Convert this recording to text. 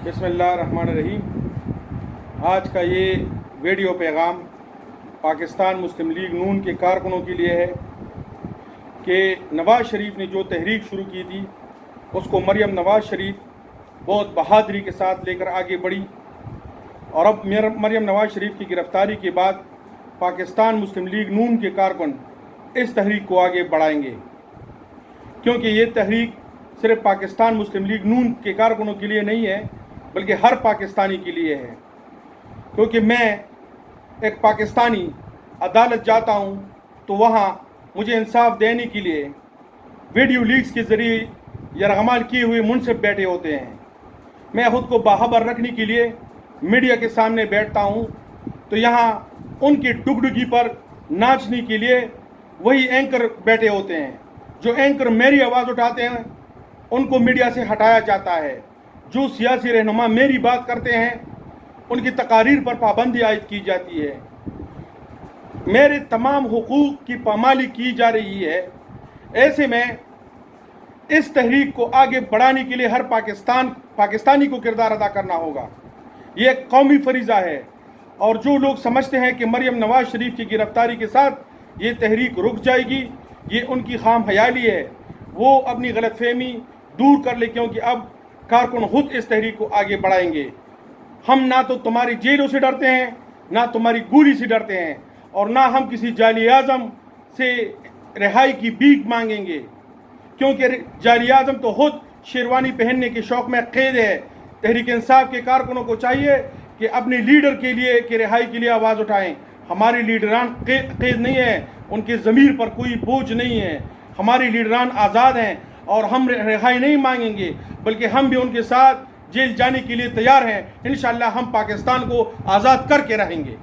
بسم اللہ الرحمن الرحیم۔ آج کا یہ ویڈیو پیغام پاکستان مسلم لیگ نون کے کارکنوں کے لیے ہے کہ نواز شریف نے جو تحریک شروع کی تھی اس کو مریم نواز شریف بہت بہادری کے ساتھ لے کر آگے بڑھی، اور اب مریم نواز شریف کی گرفتاری کے بعد پاکستان مسلم لیگ نون کے کارکن اس تحریک کو آگے بڑھائیں گے، کیونکہ یہ تحریک صرف پاکستان مسلم لیگ نون کے کارکنوں کے لیے نہیں ہے بلکہ ہر پاکستانی کے لیے ہے۔ کیونکہ میں ایک پاکستانی عدالت جاتا ہوں تو وہاں مجھے انصاف دینے کے لیے ویڈیو لیکس کے ذریعے یرغمال کیے ہوئے منصف بیٹھے ہوتے ہیں۔ میں خود کو باخبر رکھنے کے لیے میڈیا کے سامنے بیٹھتا ہوں تو یہاں ان کی ڈگڈگی پر ناچنے کے لیے وہی اینکر بیٹھے ہوتے ہیں۔ جو اینکر میری آواز اٹھاتے ہیں ان کو میڈیا سے ہٹایا جاتا ہے، جو سیاسی رہنما میری بات کرتے ہیں ان کی تقاریر پر پابندی عائد کی جاتی ہے، میرے تمام حقوق کی پامالی کی جا رہی ہے۔ ایسے میں اس تحریک کو آگے بڑھانے کے لیے ہر پاکستانی کو کردار ادا کرنا ہوگا۔ یہ ایک قومی فریضہ ہے، اور جو لوگ سمجھتے ہیں کہ مریم نواز شریف کی گرفتاری کے ساتھ یہ تحریک رک جائے گی، یہ ان کی خام خیالی ہے، وہ اپنی غلط فہمی دور کر لے، کیونکہ اب کارکن خود اس تحریک کو آگے بڑھائیں گے۔ ہم نہ تو تمہاری جیلوں سے ڈرتے ہیں، نہ تمہاری گولی سے ڈرتے ہیں، اور نہ ہم کسی جعلی اعظم سے رہائی کی بھیک مانگیں گے، کیونکہ جعلی اعظم تو خود شیروانی پہننے کے شوق میں قید ہے۔ تحریک انصاف کے کارکنوں کو چاہیے کہ اپنے لیڈر کے لیے کہ رہائی کے لیے آواز اٹھائیں۔ ہمارے لیڈران قید نہیں ہیں، ان کے ضمیر پر کوئی بوجھ نہیں ہے، ہمارے لیڈران آزاد ہیں، اور ہم رہائی نہیں مانگیں گے بلکہ ہم بھی ان کے ساتھ جیل جانے کے لیے تیار ہیں۔ انشاءاللہ ہم پاکستان کو آزاد کر کے رہیں گے۔